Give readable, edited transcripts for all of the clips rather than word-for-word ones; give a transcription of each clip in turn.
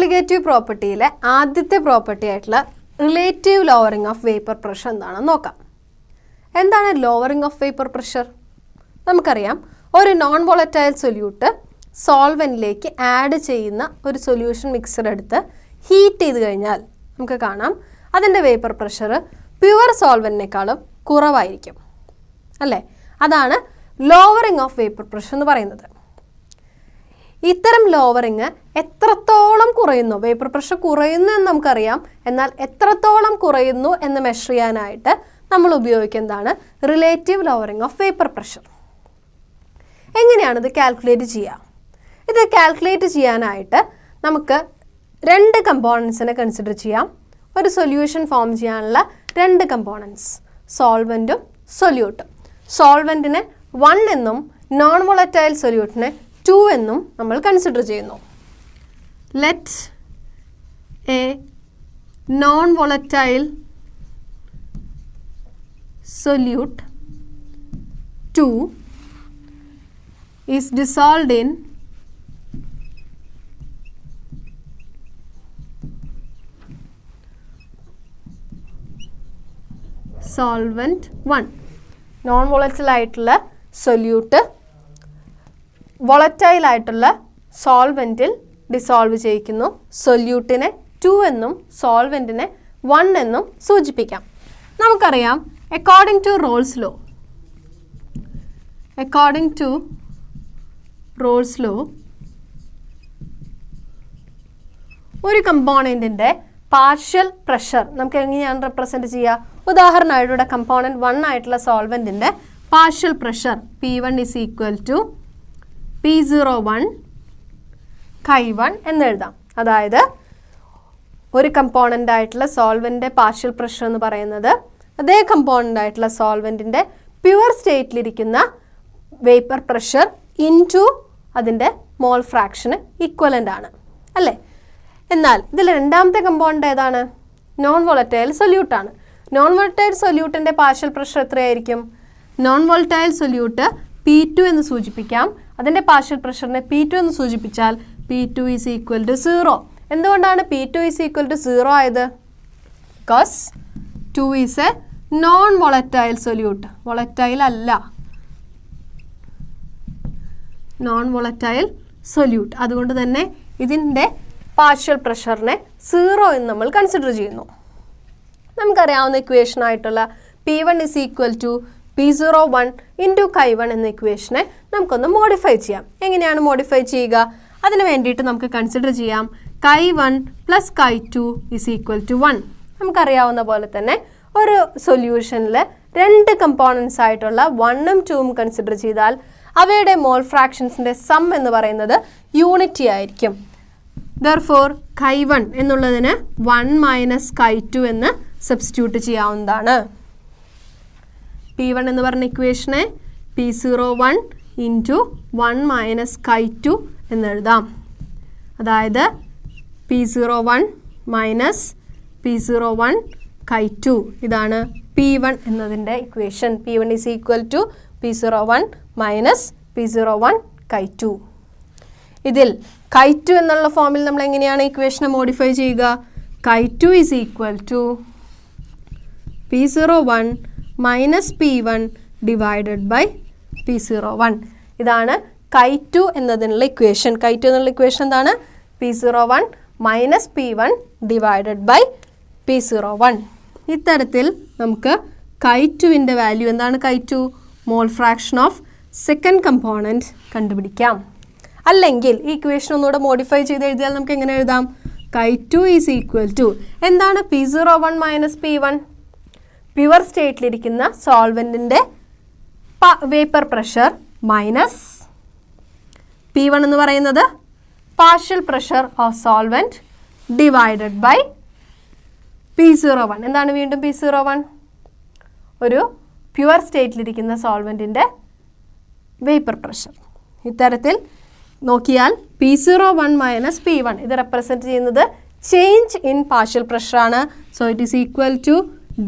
Colligative പ്രോപ്പർട്ടിയിലെ ആദ്യത്തെ property ആയിട്ടുള്ള relative lowering of vapour pressure എന്താണെന്ന് നോക്കാം. എന്താണ് ലോവറിംഗ് ഓഫ് വേപ്പർ പ്രഷർ? നമുക്കറിയാം, ഒരു നോൺ വോളറ്റൈൽ സൊല്യൂട്ട് സോൾവെൻറ്റിലേക്ക് ആഡ് ചെയ്യുന്ന ഒരു സൊല്യൂഷൻ മിക്സർ എടുത്ത് ഹീറ്റ് ചെയ്ത് കഴിഞ്ഞാൽ നമുക്ക് കാണാം അതിൻ്റെ വേപ്പർ പ്രഷർ പ്യുവർ സോൾവെൻറ്റിനേക്കാളും കുറവായിരിക്കും അല്ലേ? അതാണ് ലോവറിംഗ് ഓഫ് വേപ്പർ പ്രഷർ എന്ന് പറയുന്നത്. ഇത്തരം ലോവറിങ് എത്രത്തോളം കുറയുന്നു, വേപ്പർ പ്രഷർ കുറയുന്നു എന്ന് നമുക്കറിയാം, എന്നാൽ എത്രത്തോളം കുറയുന്നു എന്ന് മെഷർ ചെയ്യാനായിട്ട് നമ്മൾ ഉപയോഗിക്കുന്നതാണ് relative lowering of vapour pressure. എങ്ങനെയാണ് ഇത് കാൽക്കുലേറ്റ് ചെയ്യുക? ഇത് കാൽക്കുലേറ്റ് ചെയ്യാനായിട്ട് നമുക്ക് രണ്ട് കമ്പോണൻസിനെ കൺസിഡർ ചെയ്യാം. ഒരു സൊല്യൂഷൻ ഫോം ചെയ്യാനുള്ള രണ്ട് കമ്പോണൻസ്, സോൾവെൻറ്റും സൊല്യൂട്ടും. സോൾവെൻറ്റിനെ 1 എന്നും നോൺ വോളറ്റൈൽ സൊല്യൂട്ടിനെ 2 എന്നും നമ്മൾ കൺസിഡർ ചെയ്യുന്നു. Let A non volatile solute 2 is dissolved in solvent 1. Non volatile ആയിട്ടുള്ള സൊല്യൂട്ട് വോളറ്റൈൽ ആയിട്ടുള്ള സോൾവെൻറ്റിൽ ഡിസോൾവ് ചെയ്യിക്കുന്നു. സൊല്യൂട്ടിനെ 2 എന്നും സോൾവെൻറ്റിനെ 1 എന്നും സൂചിപ്പിക്കാം. നമുക്കറിയാം, according to Rolle's law ഒരു കമ്പോണൻറ്റിൻ്റെ പാർഷ്യൽ പ്രഷർ നമുക്ക് എങ്ങനെയാണ് റെപ്രസെൻറ്റ് ചെയ്യുക? ഉദാഹരണമായിട്ട് ഇവിടെ കമ്പോണൻറ്റ് 1 ആയിട്ടുള്ള സോൾവെൻറ്റിൻ്റെ partial pressure P1 is equal to P01 Chi1 എന്നെഴുതാം. അതായത് ഒരു കമ്പോണൻ്റ് ആയിട്ടുള്ള സോൾവെൻറ്റിൻ്റെ പാർഷ്യൽ പ്രഷർ എന്ന് പറയുന്നത് അതേ കമ്പോണൻ്റ് ആയിട്ടുള്ള സോൾവെൻറ്റിൻ്റെ പ്യുവർ സ്റ്റേറ്റിലിരിക്കുന്ന വേപ്പർ പ്രഷർ ഇൻറ്റു അതിൻ്റെ മോൾ ഫ്രാക്ഷന് ഈക്വലൻ്റ് ആണ് അല്ലേ? എന്നാൽ ഇതിൽ രണ്ടാമത്തെ കമ്പോണൻ്റ് ഏതാണ്? നോൺ വോളറ്റൈൽ സൊല്യൂട്ടാണ്. നോൺ വോളറ്റൈൽ സൊല്യൂട്ടിൻ്റെ പാർഷ്യൽ പ്രഷർ എത്രയായിരിക്കും? നോൺ വോളറ്റൈൽ സൊല്യൂട്ട് P2 എന്ന് സൂചിപ്പിക്കാം. അതിൻ്റെ പാർഷ്യൽ പ്രഷറിനെ P2 എന്ന് സൂചിപ്പിച്ചാൽ P2 is equal to 0. എന്തുകൊണ്ടാണ് P2 is equal to 0 ആയത്? Because 2 is a non volatile solute. Volatile അല്ല, നോൺ വോളറ്റൈൽ സൊല്യൂട്ട്. അതുകൊണ്ട് തന്നെ ഇതിൻ്റെ പാർഷ്യൽ പ്രഷറിനെ 0 എന്ന് നമ്മൾ കൺസിഡർ ചെയ്യുന്നു. നമുക്കറിയാവുന്ന ഇക്വേഷൻ ആയിട്ടുള്ള P1 is equal to P01 into Chi1 എന്ന ഇക്വേഷനെ നമുക്കൊന്ന് മോഡിഫൈ ചെയ്യാം. എങ്ങനെയാണ് മോഡിഫൈ ചെയ്യുക? അതിന് വേണ്ടിയിട്ട് നമുക്ക് കൺസിഡർ ചെയ്യാം Chi1 plus Chi2 is equal to 1. നമുക്കറിയാവുന്ന പോലെ തന്നെ ഒരു സൊല്യൂഷനിൽ രണ്ട് കമ്പോണൻസ് ആയിട്ടുള്ള 1ഉം 2ഉം കൺസിഡർ ചെയ്താൽ അവയുടെ മോൾ ഫ്രാക്ഷൻസിൻ്റെ സം എന്ന് പറയുന്നത് യൂണിറ്റി ആയിരിക്കും. ദർഫോർ Chi1 എന്നുള്ളതിന് 1 മൈനസ് Chi2 എന്ന് സബ്സ്റ്റിറ്റ്യൂട്ട് ചെയ്യാവുന്നതാണ്. P1 എന്ന് പറഞ്ഞ ഇക്വേഷനെ P01 ഇൻറ്റു 1 മൈനസ് Chi2 എന്നെഴുതാം. അതായത് P01 മൈനസ് P01 Chi2 ഇതാണ് P1 എന്നതിൻ്റെ equation. P1 is equal to P01 minus P01 Chi2. ഇതിൽ Chi2 എന്നുള്ള ഫോമിൽ നമ്മൾ എങ്ങനെയാണ് ഇക്വേഷനെ മോഡിഫൈ ചെയ്യുക? Chi2 is equal to P01 minus P1 divided by P01. ഇതാണ് Chi2 എന്നതിനുള്ള ഇക്വേഷൻ. Chi2 എന്നുള്ള ഇക്വേഷൻ എന്താണ്? P01 minus P1 divided by P01. ഇത്തരത്തിൽ നമുക്ക് Chi2വിൻ്റെ വാല്യൂ എന്താണ്? Chi2 mall fraction of second component കണ്ടുപിടിക്കാം. അല്ലെങ്കിൽ ഈ ഇക്വേഷൻ ഒന്നുകൂടെ മോഡിഫൈ ചെയ്ത് എഴുതിയാൽ നമുക്ക് എങ്ങനെ എഴുതാം? Chi2 is equal to എന്താണ്? P01 മൈനസ് P1 പ്യുവർ സ്റ്റേറ്റിലിരിക്കുന്ന സോൾവെൻറ്റിൻ്റെ വേപ്പർ പ്രഷർ മൈനസ് P1 എന്ന് പറയുന്നത് partial pressure of solvent divided by P01. എന്താണ് വീണ്ടും P01? ഒരു പ്യുവർ സ്റ്റേറ്റിലിരിക്കുന്ന സോൾവെൻറ്റിൻ്റെ വേപ്പർ പ്രഷർ. ഇത്തരത്തിൽ നോക്കിയാൽ P01 മൈനസ് P1 ഇത് റെപ്രസെൻറ്റ് ചെയ്യുന്നത് ചേഞ്ച് ഇൻ പാർഷ്യൽ പ്രഷറാണ്. So it is equal to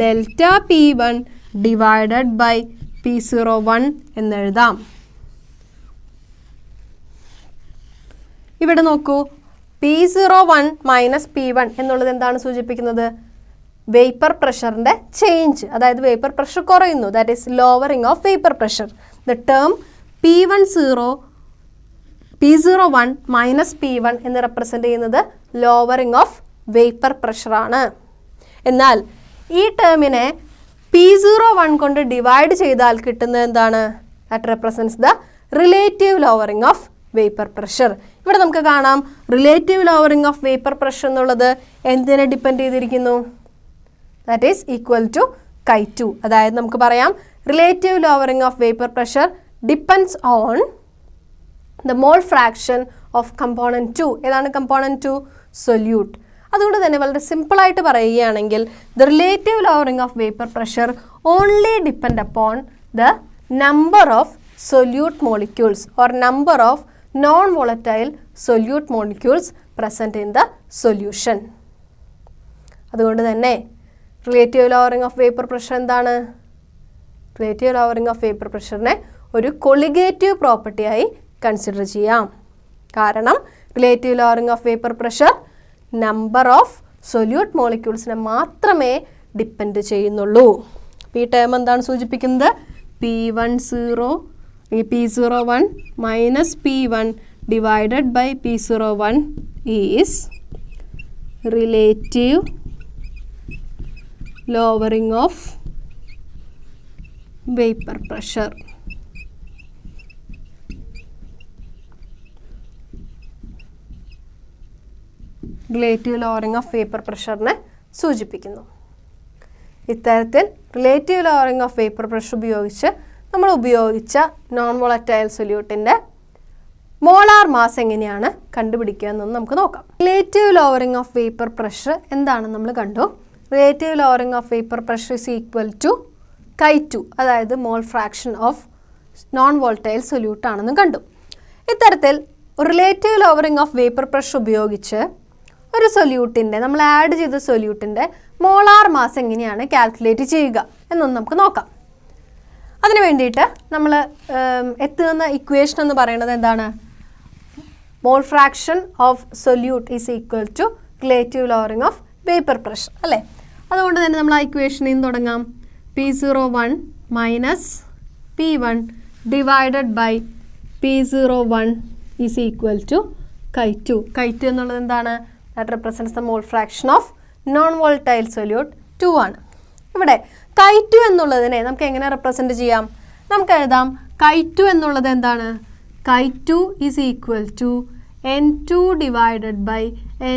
delta P1 divided by P01 എന്നെഴുതാം. ഇവിടെ നോക്കൂ, P01 മൈനസ് P1 എന്നുള്ളത് എന്താണ് സൂചിപ്പിക്കുന്നത്? വേപ്പർ പ്രഷറിൻ്റെ ചേഞ്ച്, അതായത് വേപ്പർ പ്രഷർ കുറയുന്നു, that is lowering of vapour pressure. The term P01 minus P1 എന്ന് റെപ്രസെൻ്റ് ചെയ്യുന്നത് ലോവറിങ് ഓഫ് വേപ്പർ പ്രഷറാണ്. എന്നാൽ ഈ ടേമിനെ P01 കൊണ്ട് ഡിവൈഡ് ചെയ്താൽ കിട്ടുന്നത് എന്താണ്? That represents the relative lowering of vapour pressure. ഇവിടെ നമുക്ക് കാണാം relative lowering of vapour pressure എന്നുള്ളത് എന്തിനെ ഡിപ്പെൻഡ് ചെയ്തിരിക്കുന്നു? That is equal to Chi2. അതായത് നമുക്ക് പറയാം relative lowering of vapour pressure depends on the mole fraction of component 2. ഏതാണ് കമ്പോണൻറ്റ് 2? സൊല്യൂട്ട്. അതുകൊണ്ട് തന്നെ വളരെ സിമ്പിളായിട്ട് പറയുകയാണെങ്കിൽ the relative lowering of vapour pressure only depend upon the number of solute molecules or number of non volatile solute molecules present in the solution. അതുകൊണ്ട് തന്നെ relative lowering of vapour pressure എന്താണ്? Relative lowering of vapour പ്രഷറിനെ ഒരു colligative പ്രോപ്പർട്ടിയായി consider ചെയ്യാം. കാരണം relative lowering of vapour pressure number of solute മോളിക്യൂൾസിനെ മാത്രമേ ഡിപ്പെൻഡ് ചെയ്യുന്നുള്ളൂ. ഈ ടേം എന്താണ് സൂചിപ്പിക്കുന്നത്? P01 minus P1 divided by P01 is relative lowering of vapour pressure. Relative lowering of vapour പ്രഷറിനെ സൂചിപ്പിക്കുന്നു. ഇത്തരത്തിൽ relative lowering of vapour pressure ഉപയോഗിച്ച് നമ്മൾ ഉപയോഗിച്ച നോൺ വോളറ്റൈൽ സൊല്യൂട്ടിൻ്റെ മോളാർ മാസ് എങ്ങനെയാണ് കണ്ടുപിടിക്കുക എന്നൊന്ന് നമുക്ക് നോക്കാം. Relative lowering of vapour pressure എന്താണെന്ന് നമ്മൾ കണ്ടു. Relative lowering of vapour pressure is equal to Chi2, അതായത് mole fraction of non volatile solute ആണെന്ന് കണ്ടു. ഇത്തരത്തിൽ relative lowering of vapour pressure ഉപയോഗിച്ച് ഒരു സൊല്യൂട്ടിൻ്റെ, നമ്മൾ ആഡ് ചെയ്ത സൊല്യൂട്ടിൻ്റെ മോളാർ മാസ് എങ്ങനെയാണ് കാൽക്കുലേറ്റ് ചെയ്യുക എന്നൊന്ന് നമുക്ക് നോക്കാം. അതിന് വേണ്ടിയിട്ട് നമ്മൾ എത്തുന്ന ഇക്വേഷൻ എന്ന് പറയുന്നത് എന്താണ്? Mole fraction of solute is equal to relative lowering of vapour pressure അല്ലേ? അതുകൊണ്ട് തന്നെ നമ്മൾ ആ ഇക്വേഷനിൽ നിന്ന് തുടങ്ങാം. P01 minus P1 divided by P01 is equal to Chi2. Chi2 എന്നുള്ളത് എന്താണ്? That represents the mole fraction of non volatile solute 2 ആണ്. ഇവിടെ Chi2 എന്നുള്ളതിനെ നമുക്ക് എങ്ങനെ റെപ്രസെൻറ്റ് ചെയ്യാം? നമുക്ക് എഴുതാം Chi2 എന്നുള്ളത് എന്താണ്? Chi2 is equal to N2 divided by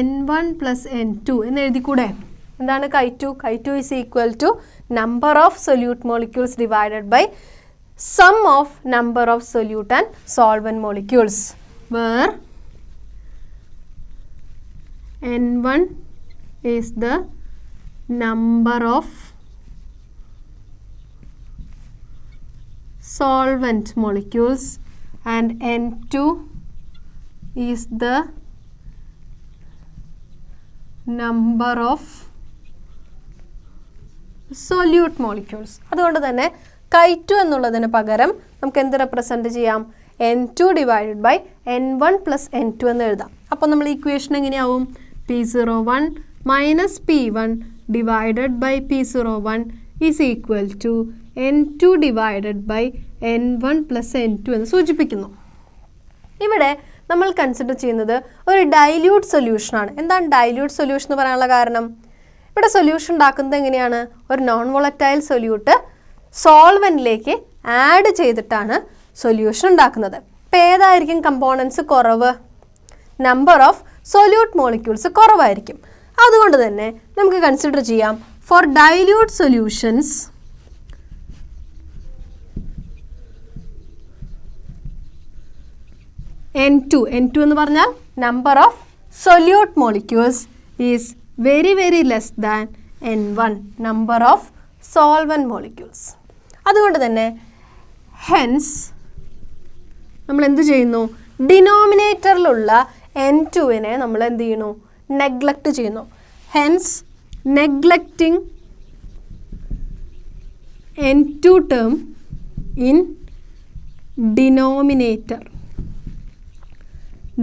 N1 plus N2 എന്ന് എഴുതിക്കൂടെ? എന്താണ് Chi2? Chi2 is equal to number of solute molecules divided by sum of number of solute and solvent molecules, where N1 is the number of solvent molecules and N2 is the number of solute molecules. അതുകൊണ്ട് തന്നെ Chi2 എന്നുള്ളതിന് പകരം നമുക്ക് എന്ത് represent ചെയ്യാം? N2 divided by N1 plus N2 എന്ന് എഴുതാം. അപ്പോൾ നമ്മൾ ഇക്വേഷൻ എങ്ങനെയാവും? P01 minus P1 divided by P01 is equal to N2 divided by N1 plus N2 എന്ന് സൂചിപ്പിക്കുന്നു. ഇവിടെ നമ്മൾ കൺസിഡർ ചെയ്യുന്നത് ഒരു ഡൈല്യൂട്ട് സൊല്യൂഷനാണ്. എന്താണ് ഡൈല്യൂട്ട് സൊല്യൂഷൻ എന്ന് പറയാനുള്ള കാരണം? ഇവിടെ സൊല്യൂഷൻ ഉണ്ടാക്കുന്നത് എങ്ങനെയാണ്? ഒരു നോൺ വോളറ്റൈൽ സൊല്യൂട്ട് സോൾവെൻറ്റിലേക്ക് ആഡ് ചെയ്തിട്ടാണ് സൊല്യൂഷൻ ഉണ്ടാക്കുന്നത്. അപ്പോൾ ഏതായിരിക്കും കമ്പോണൻസ് കുറവ്? നമ്പർ ഓഫ് സൊല്യൂട്ട് മോളിക്യൂൾസ് കുറവായിരിക്കും. അതുകൊണ്ട് തന്നെ നമുക്ക് കൺസിഡർ ചെയ്യാം ഫോർ ഡൈല്യൂട്ട് സൊല്യൂഷൻസ് N2 എന്ന് പറഞ്ഞാൽ number of solute molecules is very very less than N1 number of solvent molecules. അതുകൊണ്ട് തന്നെ ഹെൻസ് നമ്മൾ എന്ത് ചെയ്യുന്നു? ഡിനോമിനേറ്ററിലുള്ള N2-നെ നമ്മൾ എന്ത് ചെയ്യുന്നു? നെഗ്ലക്റ്റ് ചെയ്യുന്നു. Hence neglecting N2 term in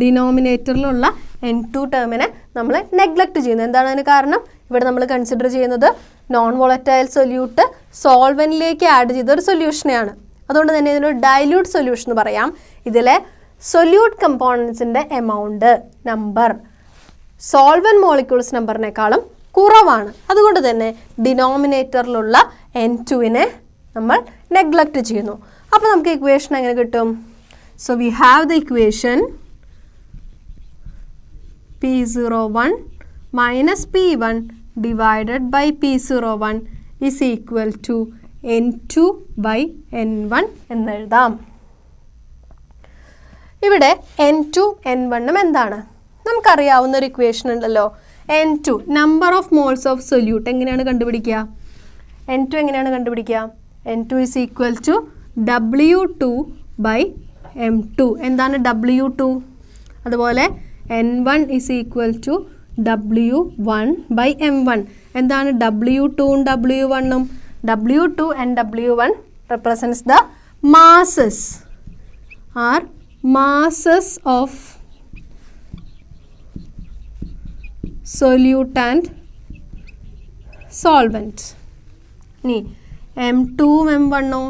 ഡിനോമിനേറ്ററിലുള്ള N2 ടേമിനെ നമ്മൾ നെഗ്ലക്റ്റ് ചെയ്യുന്നു. എന്താണ് അതിന് കാരണം? ഇവിടെ നമ്മൾ കൺസിഡർ ചെയ്യുന്നത് നോൺ വോളറ്റൈൽ സൊല്യൂട്ട് സോൾവെന്റിലേക്ക് ആഡ് ചെയ്ത ഒരു സൊല്യൂഷനെയാണ്. അതുകൊണ്ട് തന്നെ ഇതിനൊരു ഡൈല്യൂട്ട് സൊല്യൂഷൻ എന്ന് പറയാം. ഇതിലെ സൊല്യൂട്ട് കമ്പോണൻസിൻ്റെ എമൗണ്ട് നമ്പർ സോൾവെന്റ് മോളിക്യൂൾസ് നമ്പറിനേക്കാളും കുറവാണ്. അതുകൊണ്ട് തന്നെ ഡിനോമിനേറ്ററിലുള്ള N2നെ നമ്മൾ നെഗ്ലക്റ്റ് ചെയ്യുന്നു. അപ്പോൾ നമുക്ക് ഇക്വേഷൻ എങ്ങനെ കിട്ടും? So we have the equation P01 minus P1 divided by P01 is equal to N2 by N1 എന്ന് എഴുതാം. ഇവിടെ N2 N1 എന്താണ്? നമുക്കറിയാവുന്ന ഒരു ഇക്വേഷൻ ഉണ്ടല്ലോ. N2 number of moles of solute എങ്ങനെയാണ് കണ്ടുപിടിക്കുക? N2 എങ്ങനെയാണ് കണ്ടുപിടിക്കുക? N2 is equal to W2 by M2. എന്താണ് W2? അതുപോലെ N1 is equal to W1 by M1. എന്താണ് W2ഉം W1ഉം? W2 and W1 represents the masses of solute and solvent. ഇനി M2ഉം M1ഉം?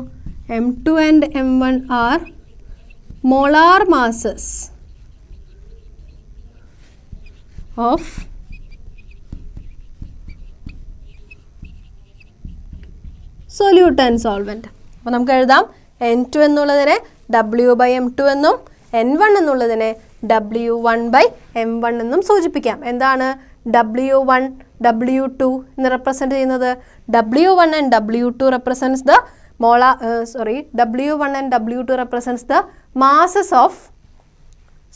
M2 and M1 are molar masses of solute and solvent. അപ്പോൾ നമുക്ക് എഴുതാം N2 എന്നുള്ളതിനെ W by M2 എന്നും N1 എന്നുള്ളതിനെ W1 by M1 എന്നും സൂചിപ്പിക്കാം. എന്താണ് W1 W2 എന്ന് റെപ്രസെൻറ്റ് ചെയ്യുന്നത്? W1 and W2 represents the W1 and W2 represents the masses of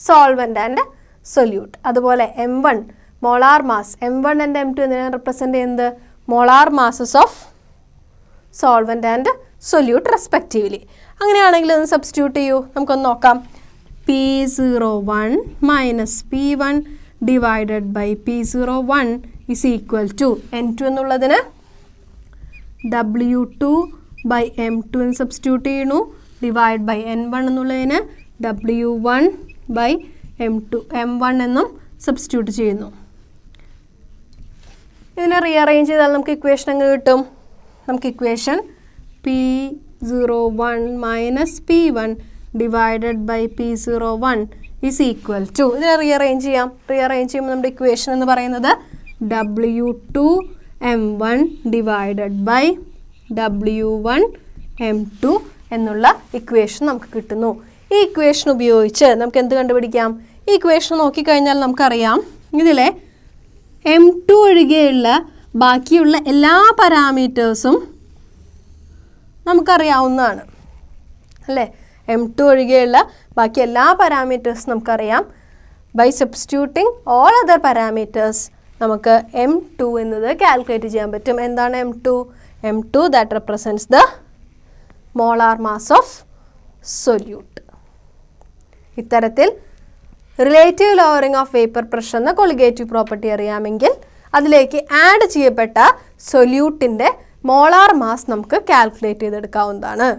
solvent and solute. അതുപോലെ M1 molar mass, M1 and M2 എന്തിനാണ് represent ചെയ്യുന്നത്? molar masses of solvent and solute respectively. അങ്ങനെയാണെങ്കിൽ ഒന്ന് substitute ചെയ്യൂ. നമുക്കൊന്ന് നോക്കാം. P01 minus P1 divided by P01 is equal to N2 എന്നുള്ളതിന് W2 by M2 എന്ന് സബ്സ്റ്റിറ്റ്യൂട്ട് ചെയ്യുന്നു. ഡിവൈഡ് ബൈ N1 എന്നുള്ളതിന് W1 by M1 എന്നും സബ്സ്റ്റിറ്റ്യൂട്ട് ചെയ്യുന്നു. ഇതിനെ റീഅറേഞ്ച് ചെയ്താൽ നമുക്ക് ഇക്വേഷൻ എങ്ങനെ കിട്ടും? നമുക്ക് equation P01 minus P1 divided by P01 is equal to, ഇതിനെ റീഅറേഞ്ച് ചെയ്യാം. റീഅറേഞ്ച് ചെയ്യുമ്പോൾ നമ്മുടെ ഇക്വേഷൻ എന്ന് പറയുന്നത് W2 M1 divided by W1 M2 എന്നുള്ള ഇക്വേഷൻ നമുക്ക് കിട്ടുന്നു. ഈ ഇക്വേഷൻ ഉപയോഗിച്ച് നമുക്ക് എന്ത് കണ്ടുപിടിക്കാം? ഈ ഇക്വേഷൻ നോക്കിക്കഴിഞ്ഞാൽ നമുക്കറിയാം ഇതിലെ M2 ഒഴികെയുള്ള ബാക്കിയുള്ള എല്ലാ പാരാമീറ്റേഴ്സും നമുക്കറിയാവുന്നതാണ് അല്ലേ? M2 ഒഴികെയുള്ള ബാക്കി എല്ലാ പാരാമീറ്റേഴ്സും നമുക്കറിയാം. By substituting all other parameters നമുക്ക് M2 എന്നത് കാൽക്കുലേറ്റ് ചെയ്യാൻ പറ്റും. എന്താണ് M2? M2 that represents the molar mass of solute. ഇത്തരത്തിൽ relative lowering of vapour pressure എന്ന കൊളിഗേറ്റീവ് പ്രോപ്പർട്ടി അറിയാമെങ്കിൽ അതിലേക്ക് ആഡ് ചെയ്യപ്പെട്ട സൊല്യൂട്ടിൻ്റെ മോളാർ മാസ് നമുക്ക് കാൽക്കുലേറ്റ് ചെയ്തെടുക്കാവുന്നതാണ്.